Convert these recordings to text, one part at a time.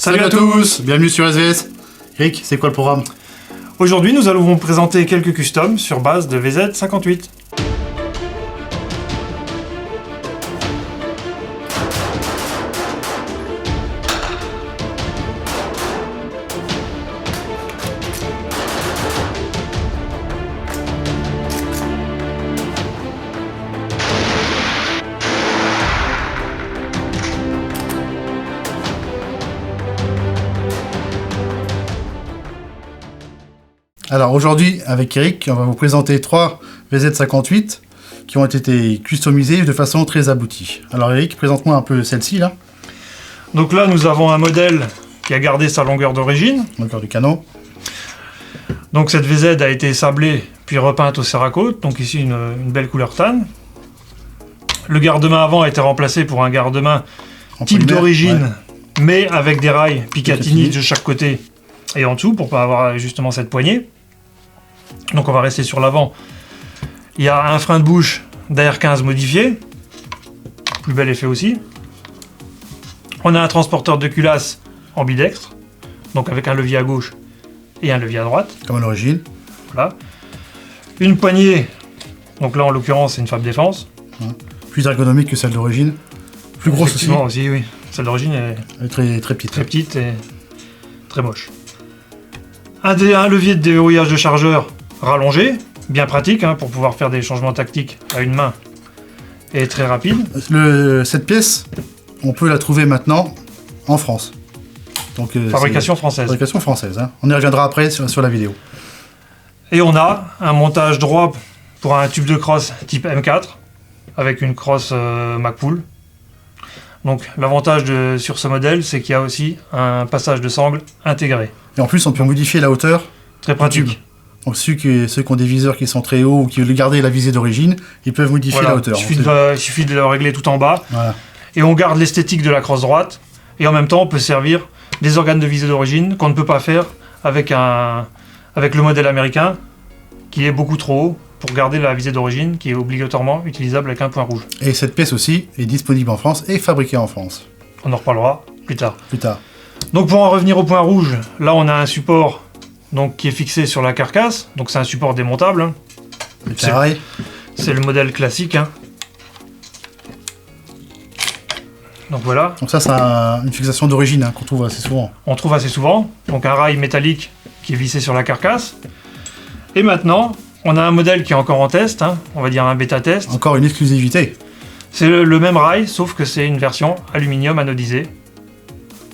Salut à tous, bienvenue sur SVS. Eric, c'est quoi le programme? Aujourd'hui, nous allons vous présenter quelques customs sur base de VZ58. Alors aujourd'hui, avec Eric, on va vous présenter 3 VZ58 qui ont été customisés de façon très aboutie. Alors Eric, présente-moi un peu celle-ci là. Donc là, nous avons un modèle qui a gardé sa longueur d'origine. Longueur du canon. Donc cette VZ a été sablée puis repeinte au Cerakote, donc ici une belle couleur tan. Le garde-main avant a été remplacé pour un garde-main type d'origine, mais avec des rails Picatinny de chaque côté et en dessous pour pas avoir justement cette poignée. Donc on va rester sur l'avant. Il y a un frein de bouche d'AR15 modifié, plus bel effet aussi. On a un transporteur de culasse ambidextre, donc avec un levier à gauche et un levier à droite. Comme à l'origine. Voilà. Une poignée, donc là en l'occurrence c'est une Fab Défense. Plus ergonomique que celle d'origine. Plus grosse aussi. Aussi, oui. Celle d'origine est très petite. Très petite et très moche. Un levier de déverrouillage de chargeur rallongé, bien pratique pour pouvoir faire des changements tactiques à une main et très rapide. Cette pièce, on peut la trouver maintenant en France. Donc, fabrication française. Fabrication française. On y reviendra après sur la vidéo. Et on a un montage droit pour un tube de crosse type M4 avec une crosse MacPool. Donc l'avantage sur ce modèle, c'est qu'il y a aussi un passage de sangle intégré. Et en plus, on peut modifier la hauteur. Très pratique. Du tube. Donc ceux qui ont des viseurs qui sont très hauts ou qui veulent garder la visée d'origine, ils peuvent modifier la hauteur. Il suffit de le régler tout en bas. Voilà. Et on garde l'esthétique de la crosse droite. Et en même temps, on peut servir des organes de visée d'origine qu'on ne peut pas faire avec le modèle américain, qui est beaucoup trop haut pour garder la visée d'origine, qui est obligatoirement utilisable avec un point rouge. Et cette pièce aussi est disponible en France et fabriquée en France. On en reparlera plus tard. Donc pour en revenir au point rouge, là on a un support qui est fixé sur la carcasse. Donc c'est un support démontable. C'est le modèle classique. Donc voilà. Donc ça, c'est une fixation d'origine qu'on trouve assez souvent. On trouve assez souvent. Donc un rail métallique qui est vissé sur la carcasse. Et maintenant, on a un modèle qui est encore en test. On va dire un bêta test. Encore une exclusivité. C'est le même rail, sauf que c'est une version aluminium anodisé.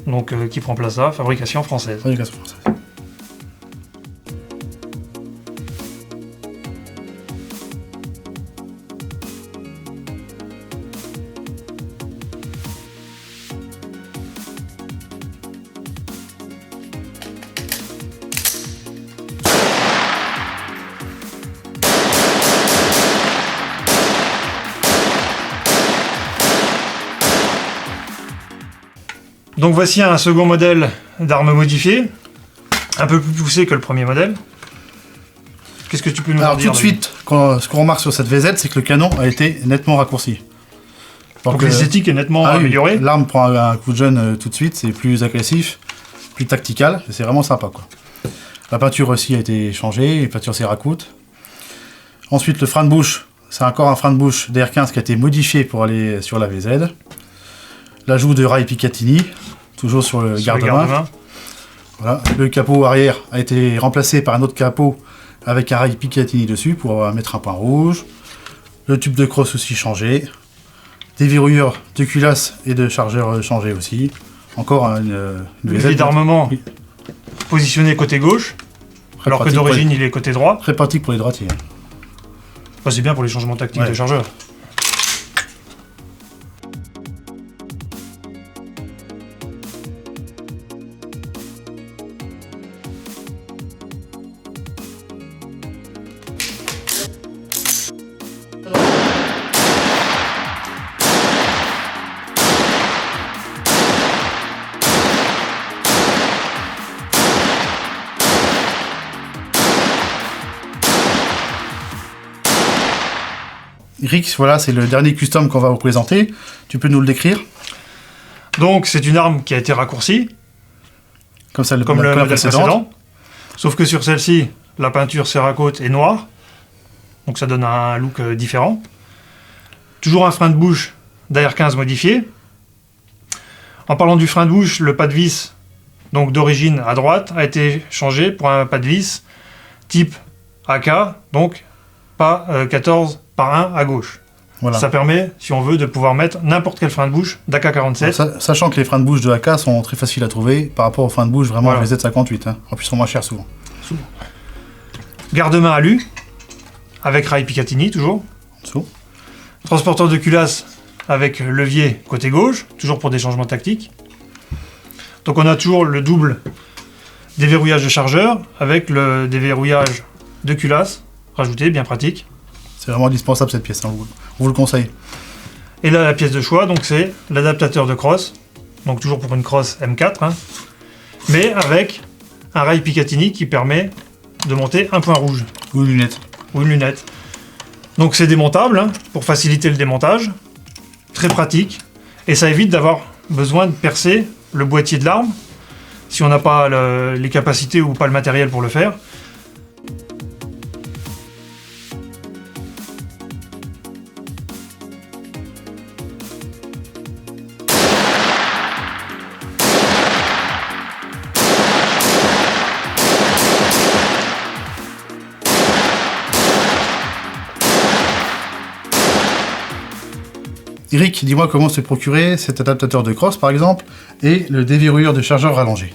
Donc qui prend place à fabrication française. Fabrication française. Donc voici un second modèle d'arme modifiée, un peu plus poussé que le premier modèle. Qu'est-ce que tu peux nous en dire? Tout de suite, ce qu'on remarque sur cette VZ, c'est que le canon a été nettement raccourci. Donc l'esthétique est nettement améliorée. L'arme prend un coup de jeune tout de suite, c'est plus agressif, plus tactical, c'est vraiment sympa quoi. La peinture aussi a été changée, la peinture Cerakote. Ensuite le frein de bouche, c'est encore un frein de bouche d'AR15 qui a été modifié pour aller sur la VZ. L'ajout de rail Picatinny, toujours sur le garde-main. Voilà. Le capot arrière a été remplacé par un autre capot avec un rail Picatinny dessus pour mettre un point rouge. Le tube de crosse aussi changé. Des verrouilleurs de culasse et de chargeur changés aussi. Encore une levier d'armement positionné côté gauche, alors que d'origine il est côté droit. Très pratique pour les droitiers. C'est bien pour les changements tactiques de chargeur. Rix, voilà, c'est le dernier custom qu'on va vous présenter. Tu peux nous le décrire? Donc c'est une arme qui a été raccourcie. comme le modèle précédent. Sauf que sur celle-ci, la peinture Cerakote est noire. Donc ça donne un look différent. Toujours un frein de bouche d'AR15 modifié. En parlant du frein de bouche, le pas de vis, donc d'origine à droite, a été changé pour un pas de vis type AK, donc pas 14 par 1 à gauche. Voilà. Ça permet, si on veut, de pouvoir mettre n'importe quel frein de bouche d'AK47. Sachant que les freins de bouche de AK sont très faciles à trouver par rapport aux freins de bouche vraiment VZ58. Hein. En plus, ils sont moins chers souvent. Garde-main alu, avec rail Picatinny toujours. Dessous. Transporteur de culasse avec levier côté gauche, toujours pour des changements tactiques. Donc on a toujours le double déverrouillage de chargeur avec le déverrouillage de culasse rajouté, bien pratique. C'est vraiment indispensable cette pièce, hein, on vous le conseille. Et là, la pièce de choix, donc c'est l'adaptateur de crosse, donc toujours pour une crosse M4, hein, mais avec un rail Picatinny qui permet de monter un point rouge. Ou une lunette. Ou une lunette. Donc c'est démontable, hein, pour faciliter le démontage, très pratique, et ça évite d'avoir besoin de percer le boîtier de l'arme, si on n'a pas les capacités ou pas le matériel pour le faire. Eric, dis-moi comment se procurer cet adaptateur de crosse par exemple et le déverrouilleur de chargeur rallongé.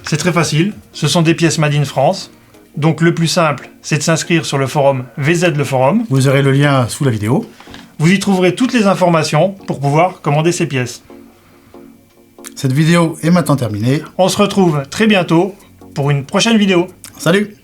C'est très facile, ce sont des pièces Made in France. Donc le plus simple, c'est de s'inscrire sur le forum VZ le forum. Vous aurez le lien sous la vidéo. Vous y trouverez toutes les informations pour pouvoir commander ces pièces. Cette vidéo est maintenant terminée. On se retrouve très bientôt pour une prochaine vidéo. Salut!